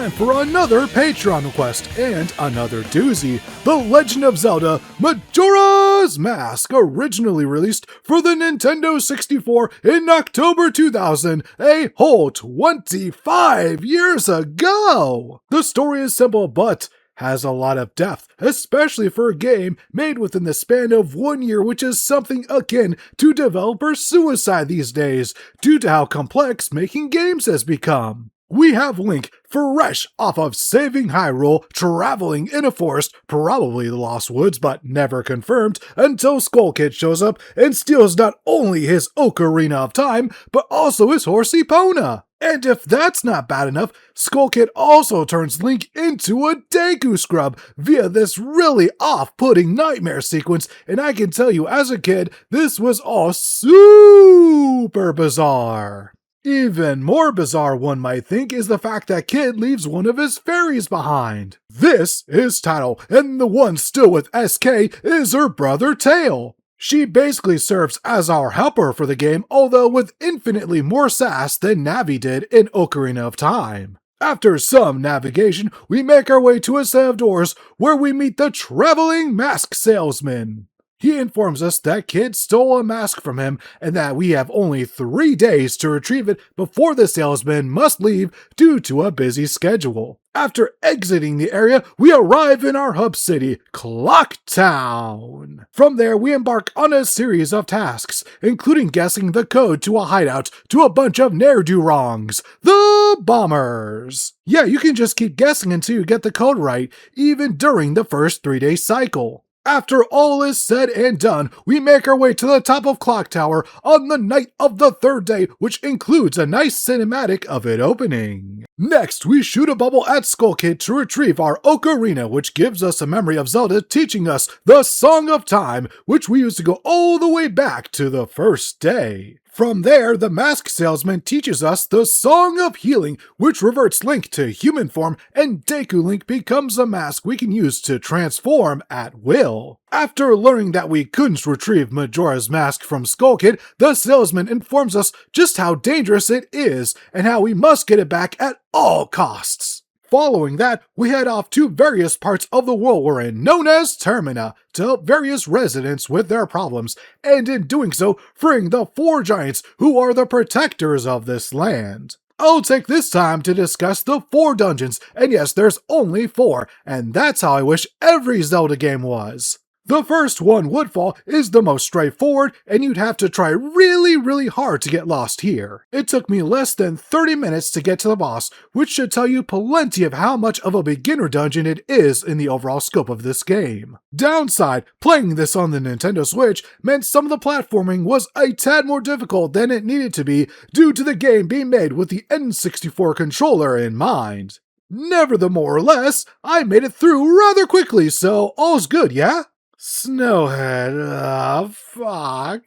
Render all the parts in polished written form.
time for another Patreon request and another doozy. The Legend of Zelda Majora's Mask, originally released for the Nintendo 64 in October 2000, a whole 25 years ago. The story is simple but has a lot of depth, especially for a game made within the span of 1 year, which is something akin to developer suicide these days, due to how complex making games has become. We have Link fresh off of saving Hyrule, traveling in a forest, probably the Lost Woods, but never confirmed, until Skull Kid shows up and steals not only his Ocarina of Time, but also his horse Epona. And if that's not bad enough, Skull Kid also turns Link into a Deku Scrub via this really off-putting nightmare sequence, and I can tell you as a kid, this was all super bizarre. Even more bizarre, one might think, is the fact that Kid leaves one of his fairies behind. This is Tattle, and the one still with SK is her brother Tail. She basically serves as our helper for the game, although with infinitely more sass than Navi did in Ocarina of Time. After some navigation, we make our way to a set of doors where we meet the traveling mask salesman. He informs us that Kid stole a mask from him and that we have only 3 days to retrieve it before the salesman must leave due to a busy schedule. After exiting the area, we arrive in our hub city, Clock Town. From there, we embark on a series of tasks, including guessing the code to a hideout to a bunch of ne'er-do-wrongs, the Bombers. Yeah, you can just keep guessing until you get the code right, even during the first 3-day cycle. After all is said and done, we make our way to the top of Clock Tower on the night of the 3rd day, which includes a nice cinematic of it opening. Next, we shoot a bubble at Skull Kid to retrieve our Ocarina, which gives us a memory of Zelda teaching us the Song of Time, which we used to go all the way back to the 1st day. From there, the mask salesman teaches us the Song of Healing, which reverts Link to human form, and Deku Link becomes a mask we can use to transform at will. After learning that we couldn't retrieve Majora's Mask from Skull Kid, the salesman informs us just how dangerous it is, and how we must get it back at all costs. Following that, we head off to various parts of the world we're in, known as Termina, to help various residents with their problems, and in doing so, freeing the 4 giants who are the protectors of this land. I'll take this time to discuss the 4 dungeons, and yes, there's only 4, and that's how I wish every Zelda game was. The first one, Woodfall, is the most straightforward, and you'd have to try really hard to get lost here. It took me less than 30 minutes to get to the boss, which should tell you plenty of how much of a beginner dungeon it is in the overall scope of this game. Downside, playing this on the Nintendo Switch meant some of the platforming was a tad more difficult than it needed to be due to the game being made with the N64 controller in mind. Nevertheless, I made it through rather quickly, so all's good, yeah? Snowhead, fuck,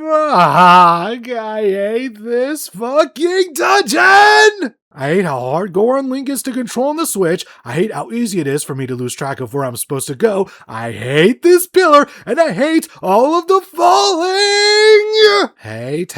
I hate this fucking dungeon! I hate how hard Goron Link is to control on the Switch, I hate how easy it is for me to lose track of where I'm supposed to go, I hate this pillar, and I hate all of the falling! Hate!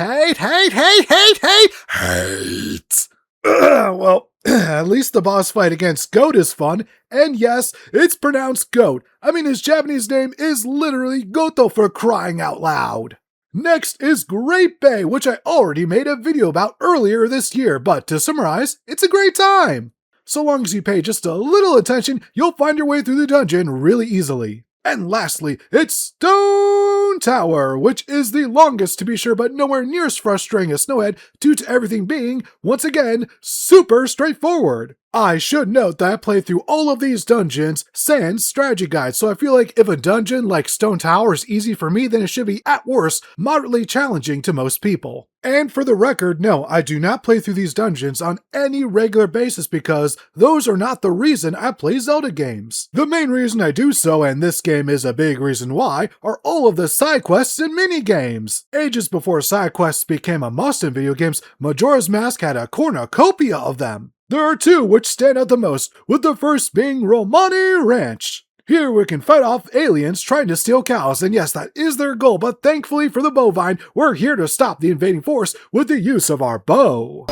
Well, at least the boss fight against Goat is fun, and yes, it's pronounced Goat. I mean, his Japanese name is literally Goto for crying out loud. Next is Great Bay, which I already made a video about earlier this year, but to summarize, it's a great time. So long as you pay just a little attention, you'll find your way through the dungeon really easily. And lastly, it's Stone Tower, which is the longest to be sure, but nowhere near as frustrating as Snowhead due to everything being, once again, super straightforward. I should note that I played through all of these dungeons sans strategy guide, so I feel like if a dungeon like Stone Tower is easy for me, then it should be, at worst, moderately challenging to most people. And for the record, no, I do not play through these dungeons on any regular basis because those are not the reason I play Zelda games. The main reason I do so, and this game is a big reason why, are all of the side quests and mini-games. Ages before side quests became a must in video games, Majora's Mask had a cornucopia of them. There are 2 which stand out the most, with the first being Romani Ranch. Here we can fight off aliens trying to steal cows, and yes, that is their goal, but thankfully for the bovine, we're here to stop the invading force with the use of our bow.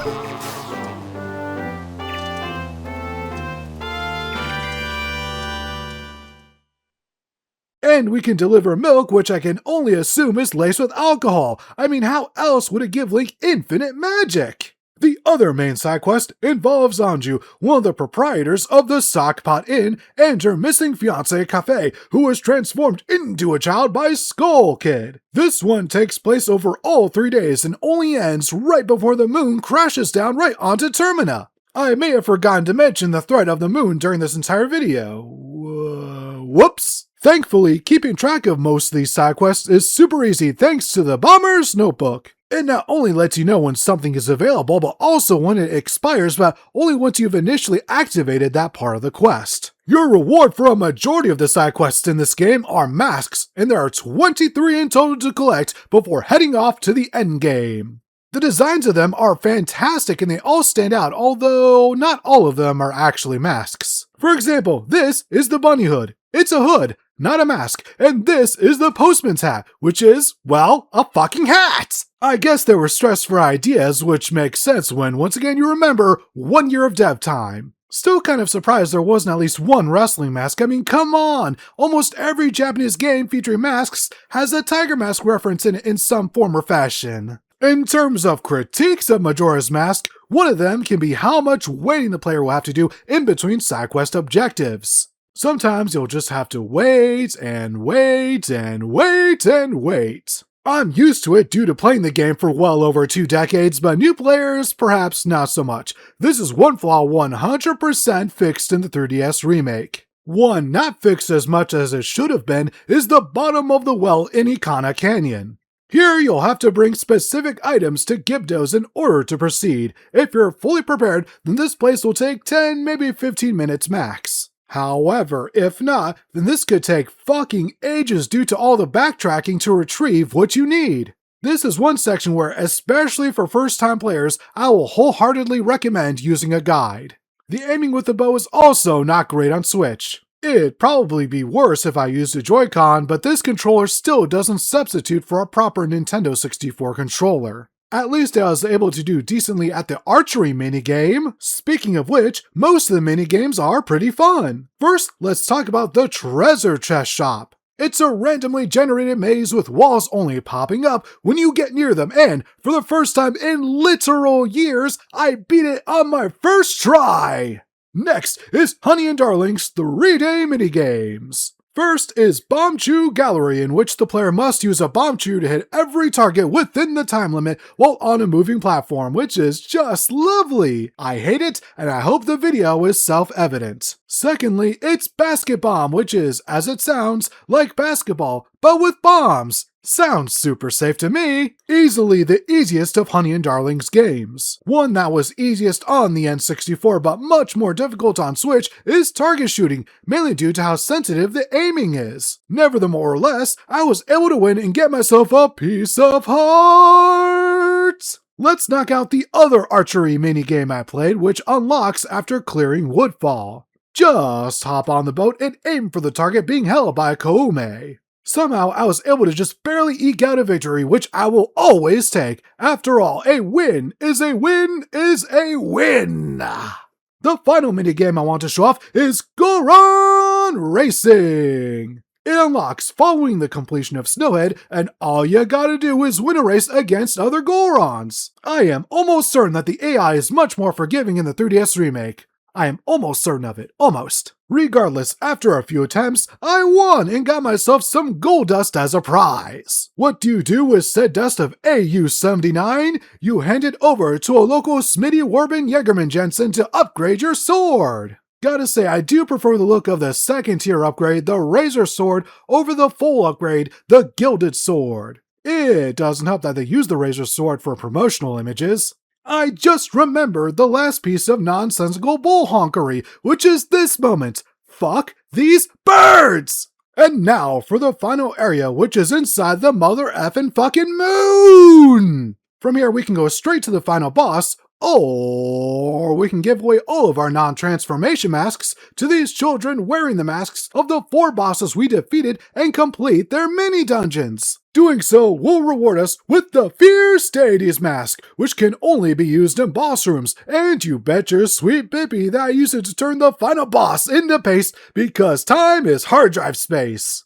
And we can deliver milk, which I can only assume is laced with alcohol. I mean, how else would it give Link infinite magic? The other main side quest involves Anju, one of the proprietors of the Sockpot Inn, and her missing fiancé Cafe, who was transformed into a child by Skull Kid. This one takes place over all 3 days and only ends right before the moon crashes down right onto Termina. I may have forgotten to mention the threat of the moon during this entire video. Whoops! Thankfully, keeping track of most of these side quests is super easy thanks to the Bomber's Notebook. It not only lets you know when something is available, but also when it expires, but only once you've initially activated that part of the quest. Your reward for a majority of the side quests in this game are masks, and there are 23 in total to collect before heading off to the endgame. The designs of them are fantastic and they all stand out, although not all of them are actually masks. For example, this is the bunny hood. It's a hood, not a mask, and this is the postman's hat, which is, well, a fucking hat! I guess they were stressed for ideas, which makes sense when, once again, you remember 1 year of dev time. Still kind of surprised there wasn't at least one wrestling mask. I mean, come on! Almost every Japanese game featuring masks has a tiger mask reference in it in some form or fashion. In terms of critiques of Majora's Mask, one of them can be how much waiting the player will have to do in between side quest objectives. Sometimes you'll just have to wait and wait and wait and wait. I'm used to it due to playing the game for well over 2 decades, but new players, perhaps not so much. This is one flaw 100% fixed in the 3DS remake. One not fixed as much as it should have been is the bottom of the well in Ikana Canyon. Here you'll have to bring specific items to Gibdos in order to proceed. If you're fully prepared, then this place will take 10, maybe 15 minutes max. However, if not, then this could take fucking ages due to all the backtracking to retrieve what you need. This is one section where, especially for first-time players, I will wholeheartedly recommend using a guide. The aiming with the bow is also not great on Switch. It'd probably be worse if I used a Joy-Con, but this controller still doesn't substitute for a proper Nintendo 64 controller. At least I was able to do decently at the archery minigame. Speaking of which, most of the minigames are pretty fun. First, let's talk about the treasure chest shop. It's a randomly generated maze with walls only popping up when you get near them, and for the first time in literal years, I beat it on my first try! Next is Honey and Darling's 3-day minigames. First is Bomb Chew Gallery, in which the player must use a bomb chew to hit every target within the time limit while on a moving platform, which is just lovely. I hate it, and I hope the video is self-evident. Secondly, it's Basket Bomb, which is, as it sounds, like basketball, but with bombs. Sounds super safe to me. Easily the easiest of Honey and Darling's games. One that was easiest on the N64 but much more difficult on Switch is target shooting, mainly due to how sensitive the aiming is. Nevertheless, I was able to win and get myself a piece of heart! Let's knock out the other archery minigame I played, which unlocks after clearing Woodfall. Just hop on the boat and aim for the target being held by Koume. Somehow, I was able to just barely eke out a victory, which I will always take. After all, a win is a win is a win! The final minigame I want to show off is Goron Racing! It unlocks following the completion of Snowhead, and all you gotta do is win a race against other Gorons. I am almost certain that the AI is much more forgiving in the 3DS remake. I am almost certain of it. Almost. Regardless, after a few attempts, I won and got myself some gold dust as a prize. What do you do with said dust of AU-79? You hand it over to a local Smitty Warbin Jägerman Jensen to upgrade your sword. Gotta say, I do prefer the look of the second tier upgrade, the Razor Sword, over the full upgrade, the Gilded Sword. It doesn't help that they use the Razor Sword for promotional images. I just remembered the last piece of nonsensical bullhonkery, which is this moment. Fuck these birds! And now for the final area, which is inside the mother effing fucking moon! From here we can go straight to the final boss, or we can give away all of our non-transformation masks to these children wearing the masks of the 4 bosses we defeated and complete their mini-dungeons. Doing so will reward us with the Fierce Deities mask, which can only be used in boss rooms, and you bet your sweet bippy that I use it to turn the final boss into paste because time is hard drive space.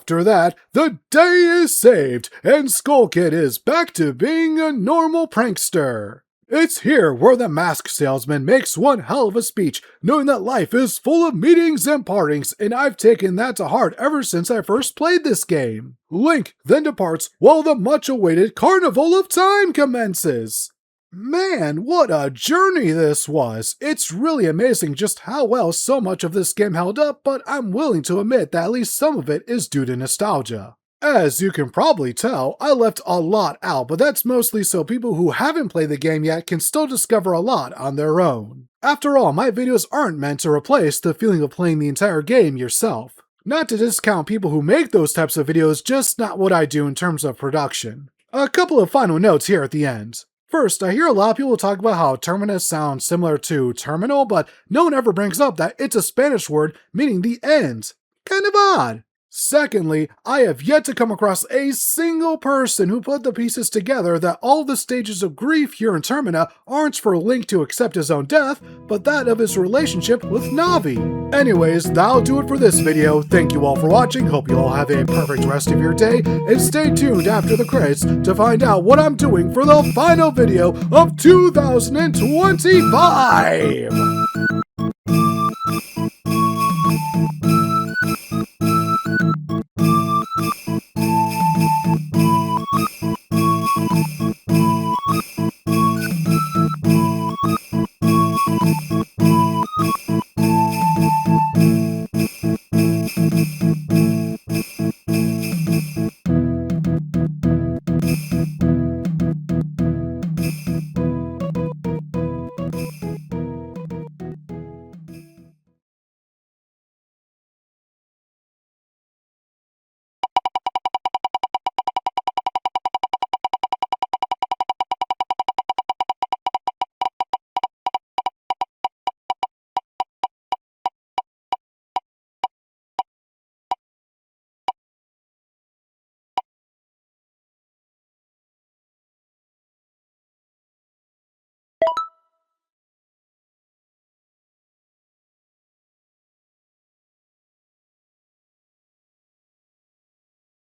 After that, the day is saved, and Skull Kid is back to being a normal prankster. It's here where the mask salesman makes one hell of a speech, knowing that life is full of meetings and partings, and I've taken that to heart ever since I first played this game. Link then departs while the much-awaited Carnival of Time commences. Man, what a journey this was! It's really amazing just how well so much of this game held up, but I'm willing to admit that at least some of it is due to nostalgia. As you can probably tell, I left a lot out, but that's mostly so people who haven't played the game yet can still discover a lot on their own. After all, my videos aren't meant to replace the feeling of playing the entire game yourself. Not to discount people who make those types of videos, just not what I do in terms of production. A couple of final notes here at the end. First, I hear a lot of people talk about how terminus sounds similar to terminal, but no one ever brings up that it's a Spanish word meaning the end. Kind of odd. Secondly, I have yet to come across a single person who put the pieces together that all the stages of grief here in Termina aren't for Link to accept his own death, but that of his relationship with Navi. Anyways, that'll do it for this video. Thank you all for watching, hope you all have a perfect rest of your day, and stay tuned after the credits to find out what I'm doing for the final video of 2025!